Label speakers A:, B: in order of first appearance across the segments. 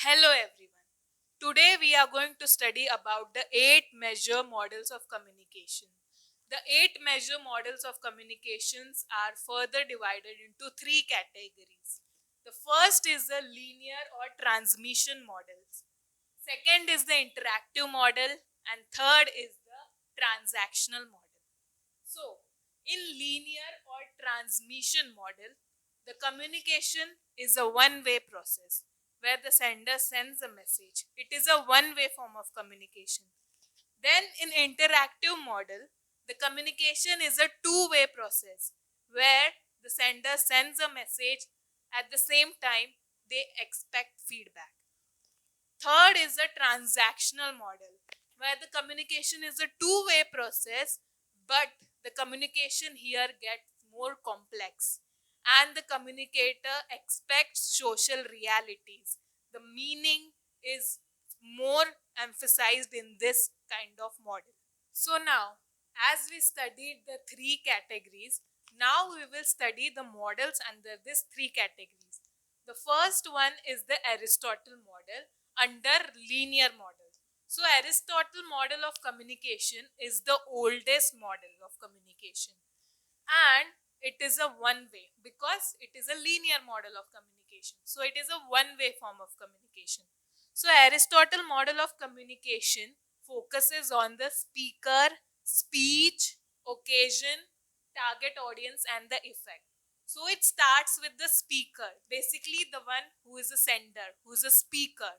A: Hello everyone. Today we are going to study about the 8 major models of communication. The 8 major models of communications are further divided into 3 categories. The first is the linear or transmission models. Second is the interactive model and third is the transactional model. So, in linear or transmission model, the communication is a one-way process where the sender sends a message. It is a one-way form of communication. Then in interactive model, the communication is a two-way process where the sender sends a message at the same time they expect feedback. Third is a transactional model where the communication is a two-way process, but the communication here gets more complex and the communicator expects social realities. The meaning is more emphasized in this kind of model. So now, as we studied the 3 categories, now we will study the models under these 3 categories. The first one is the Aristotle model under linear model. So Aristotle model of communication is the oldest model of communication, and it is a one way because it is a linear model of communication. So it is a one way form of communication. So Aristotle model of communication focuses on the speaker, speech, occasion, target audience and the effect. So it starts with the speaker, basically the one who is a sender, who is a speaker,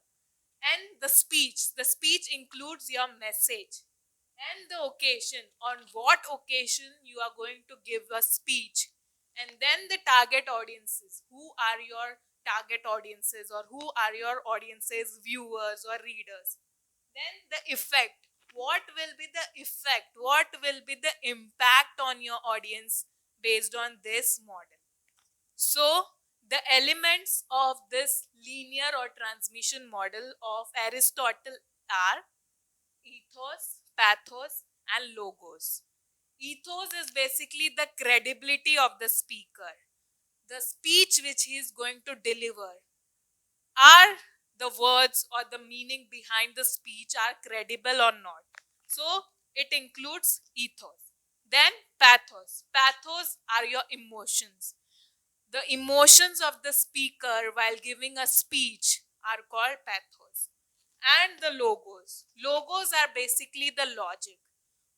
A: and the speech. The speech includes your message and the occasion, on what occasion you are going to give a speech, and then the target audiences, who are your target audiences or who are your audiences, viewers or readers. Then the effect, what will be the effect, what will be the impact on your audience based on this model. So the elements of this linear or transmission model of Aristotle are ethos, pathos, and logos. Ethos is basically the credibility of the speaker. The speech which he is going to deliver, are the words or the meaning behind the speech are credible or not. So it includes ethos. Then pathos. Pathos are your emotions. The emotions of the speaker while giving a speech are called pathos. And the logos. Logos are basically the logic.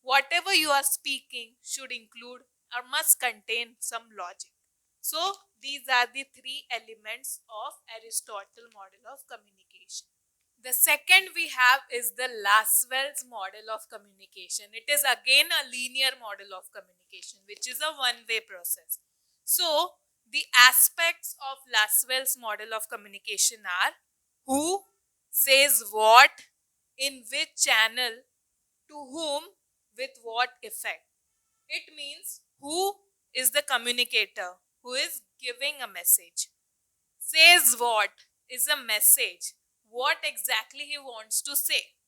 A: Whatever you are speaking should include or must contain some logic. So these are the 3 elements of Aristotle model of communication. The second we have is the Laswell's model of communication. It is again a linear model of communication, which is a one-way process. So the aspects of Laswell's model of communication are: who says what, in which channel, to whom, with what effect. It means who is the communicator who is giving a message. Says what is a message, what exactly he wants to say.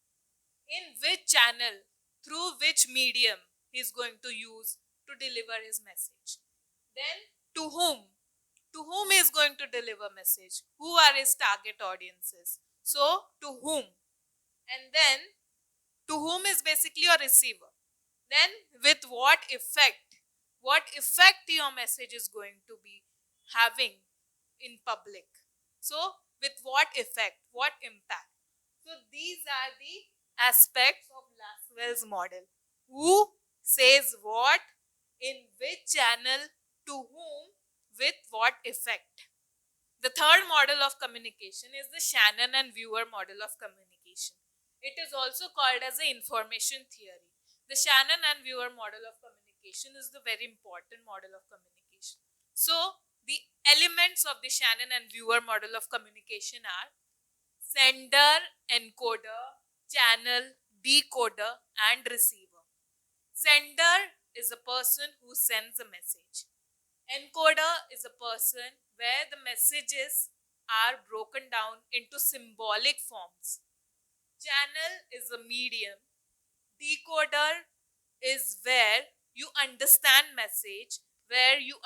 A: In which channel, through which medium he is going to use to deliver his message. Then to whom? To whom he is going to deliver message? Who are his target audiences? So to whom? And then to whom is basically your receiver. Then with what effect? What effect your message is going to be having in public. So with what effect? What impact? So these are the aspects of Laswell's model. Who says what, in which channel, to whom, with what effect. The third model of communication is the Shannon and viewer model of communication. It is also called as the information theory. The Shannon and viewer model of communication is the very important model of communication. So, the elements of the Shannon and viewer model of communication are sender, encoder, channel, decoder, and receiver. Sender is a person who sends a message. Encoder is a person where the messages are broken down into symbolic forms. Channel is a medium. Decoder is where you understand message where you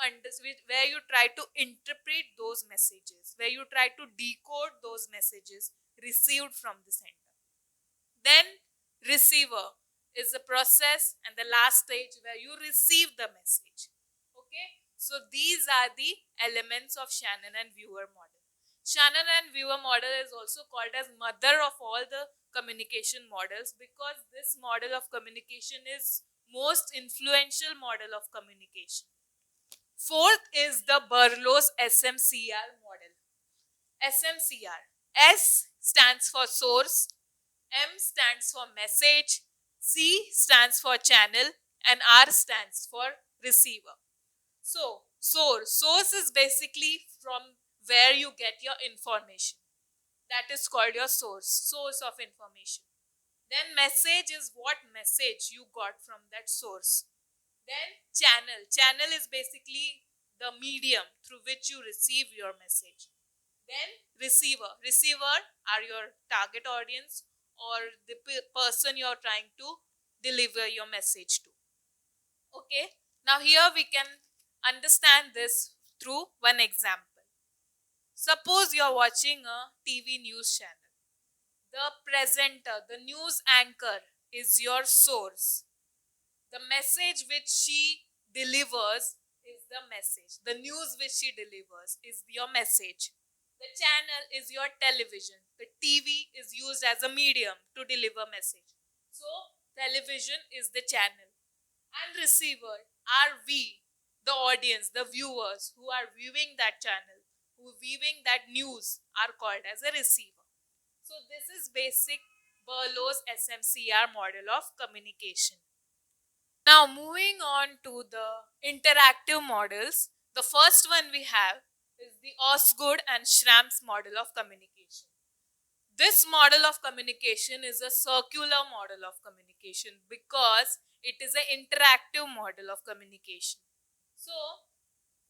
A: try to interpret those messages, where you try to decode those messages received from the sender. Then receiver is the process and the last stage where you receive the message. Okay, so these are the elements of Shannon and viewer model. Shannon and viewer model is also called as mother of all the communication models because this model of communication is most influential model of communication. Fourth is the Berlow's SMCR model. SMCR. S stands for source, M stands for message, C stands for channel, and R stands for receiver. So, source is basically from where you get your information. That is called your source of information. Then message is what message you got from that source. Then channel is basically the medium through which you receive your message. Then receiver are your target audience or the person you're trying to deliver your message to. Okay, now here we can understand this through one example. Suppose you're watching a TV news channel. The presenter, the news anchor is your source. The message which she delivers is the message. The news which she delivers is your message. The channel is your television. The TV is used as a medium to deliver message. So, television is the channel. And receiver are we, the audience, the viewers who are viewing that channel, who are viewing that news are called as a receiver. So, this is basic Berlow's SMCR model of communication. Now, moving on to the interactive models, the first one we have is the Osgood and Schramm's model of communication. This model of communication is a circular model of communication because it is an interactive model of communication. So,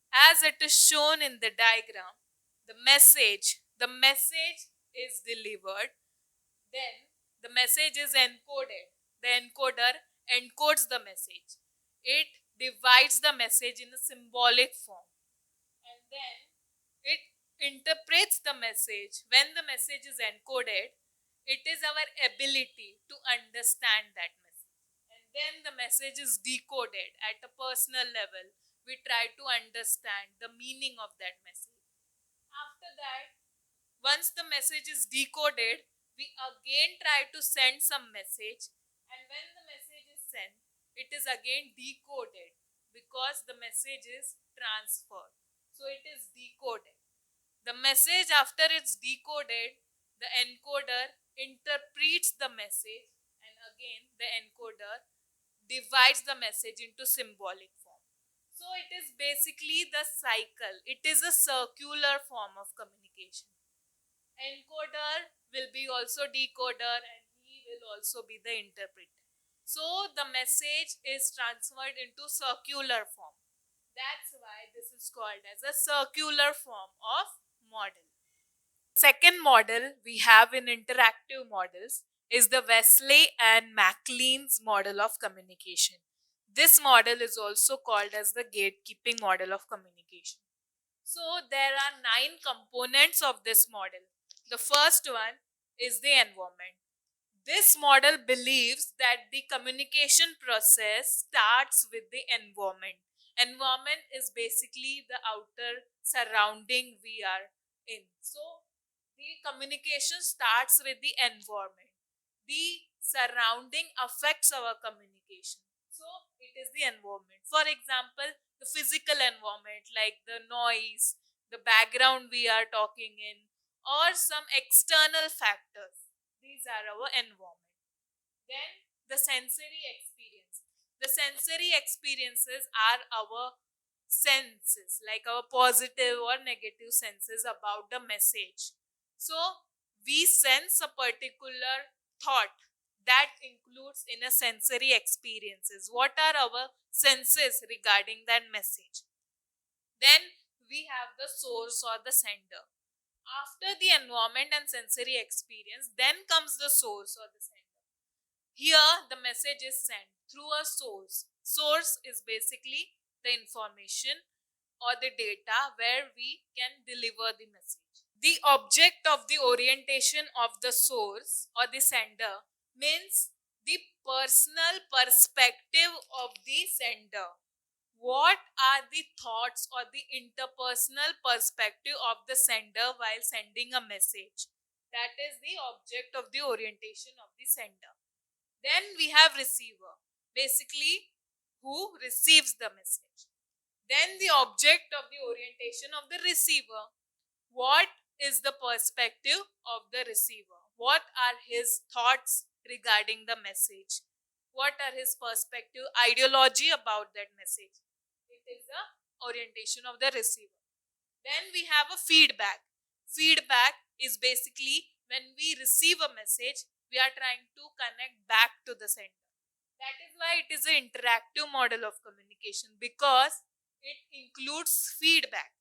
A: as it is shown in the diagram, the message is delivered, then the message is encoded. The encoder encodes the message. It divides the message in a symbolic form. And then it interprets the message. When the message is encoded, it is our ability to understand that message. And then the message is decoded at a personal level. We try to understand the meaning of that message. After that, once the message is decoded, we again try to send some message, and when the message is sent, it is again decoded because the message is transferred. So it is decoded. The message, after it's decoded, the encoder interprets the message, and again the encoder divides the message into symbolic form. So it is basically the cycle. It is a circular form of communication. Encoder will be also decoder and he will also be the interpreter. So the message is transferred into circular form. That's why this is called as a circular form of model. Second model we have in interactive models is the Wesley and MacLean's model of communication. This model is also called as the gatekeeping model of communication. So there are 9 components of this model. The first one is the environment. This model believes that the communication process starts with the environment. Environment is basically the outer surrounding we are in. So the communication starts with the environment. The surrounding affects our communication. So it is the environment. For example, the physical environment like the noise, the background we are talking in, or some external factors. These are our environment. Then the sensory experience. The sensory experiences are our senses, like our positive or negative senses about the message. So we sense a particular thought that includes in a sensory experiences. What are our senses regarding that message? Then we have the source or the sender. After the environment and sensory experience, then comes the source or the sender. Here, the message is sent through a source. Source is basically the information or the data where we can deliver the message. The object of the orientation of the source or the sender means the personal perspective of the sender. What are the thoughts or the interpersonal perspective of the sender while sending a message? That is the object of the orientation of the sender. Then we have receiver, basically who receives the message. Then the object of the orientation of the receiver. What is the perspective of the receiver? What are his thoughts regarding the message? What are his perspective, ideology about that message? It is the orientation of the receiver. Then we have a feedback. Feedback is basically when we receive a message, we are trying to connect back to the sender. That is why it is an interactive model of communication, because it includes feedback.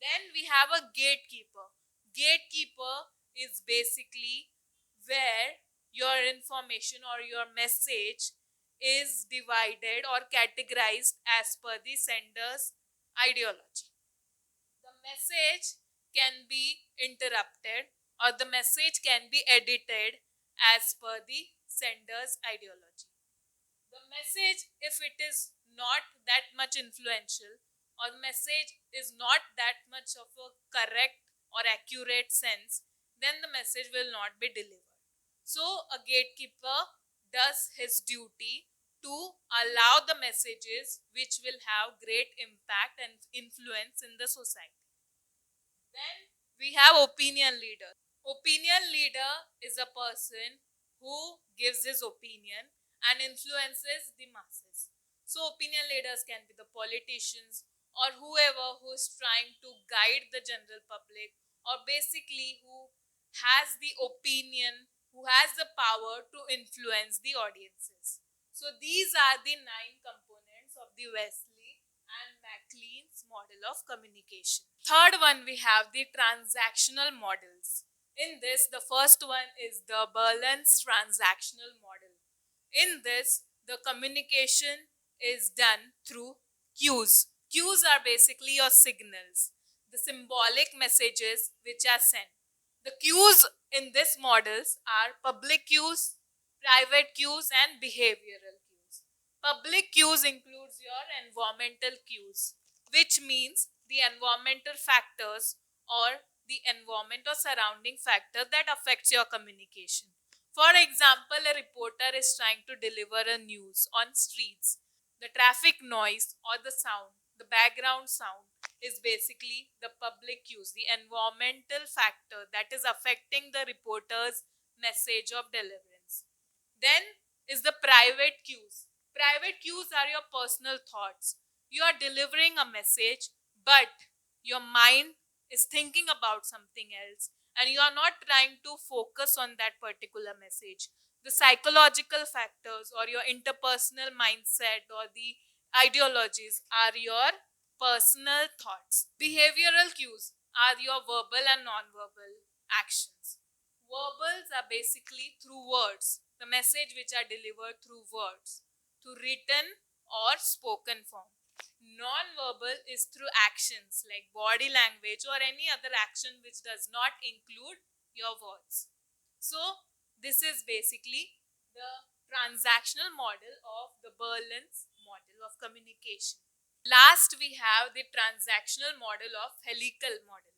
A: Then we have a gatekeeper. Gatekeeper is basically where your information or your message is divided or categorized as per the sender's ideology. The message can be interrupted or the message can be edited as per the sender's ideology. The message, if it is not that much influential or the message is not that much of a correct or accurate sense, then the message will not be delivered. So a gatekeeper does his duty to allow the messages which will have great impact and influence in the society. Then we have opinion leader. Opinion leader is a person who gives his opinion and influences the masses. So opinion leaders can be the politicians or whoever who is trying to guide the general public, or basically who has the opinion, who has the power to influence the audiences. So these are the 9 components of the Wesley and MacLean's model of communication. Third one, we have the transactional models. In this, the first one is the Berlin's transactional model. In this, the communication is done through cues. Cues are basically your signals, the symbolic messages which are sent. The cues in this models are public cues, private cues, and behavioral cues. Public cues includes your environmental cues, which means the environmental factors or the environment or surrounding factor that affects your communication. For example, a reporter is trying to deliver a news on streets. The traffic noise or the sound, the background sound, is basically the public cues, the environmental factor that is affecting the reporter's message of deliverance. Then is the private cues. Private cues are your personal thoughts. You are delivering a message, but your mind is thinking about something else and you are not trying to focus on that particular message. The psychological factors or your interpersonal mindset or the ideologies are your personal thoughts. Behavioral cues are your verbal and non-verbal actions. Verbals are basically through words, the message which are delivered through words, through written or spoken form. Non-verbal is through actions like body language or any other action which does not include your words. So, this is basically the transactional model of the Berlin's model of communication. Last, we have the transactional model of helical model.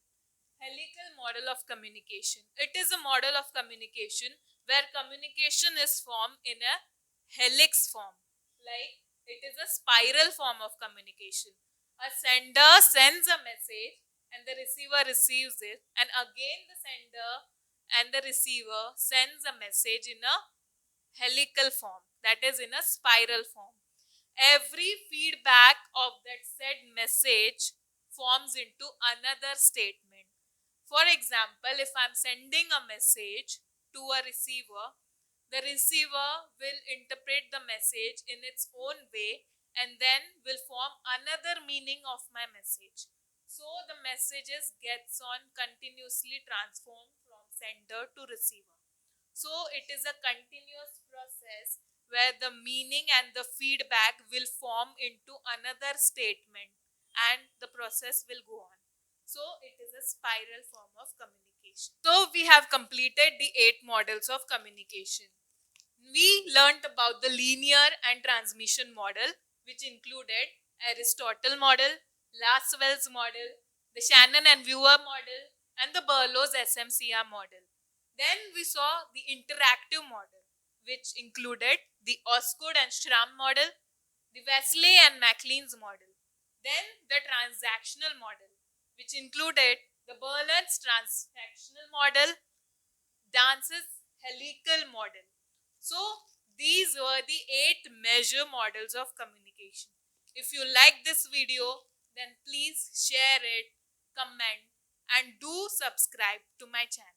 A: Helical model of communication. It is a model of communication where communication is formed in a helix form. Like it is a spiral form of communication. A sender sends a message and the receiver receives it, and again the sender and the receiver sends a message in a helical form, that is in a spiral form. Every feedback of that said message forms into another statement. For example, if I'm sending a message to a receiver, the receiver will interpret the message in its own way and then will form another meaning of my message. So the messages gets on continuously transformed from sender to receiver. So it is a continuous process where the meaning and the feedback will form into another statement and the process will go on. So it is a spiral form of communication. So we have completed the 8 models of communication. We learnt about the linear and transmission model, which included Aristotle model, Lasswell's model, the Shannon and Viewer model, and the Berlow's SMCR model. Then we saw the interactive model, which included the Osgood and Schramm model, the Wesley and MacLean's model. Then the transactional model, which included the Berlin's transactional model, Dance's helical model. So these were the 8 measure models of communication. If you like this video, then please share it, comment, and do subscribe to my channel.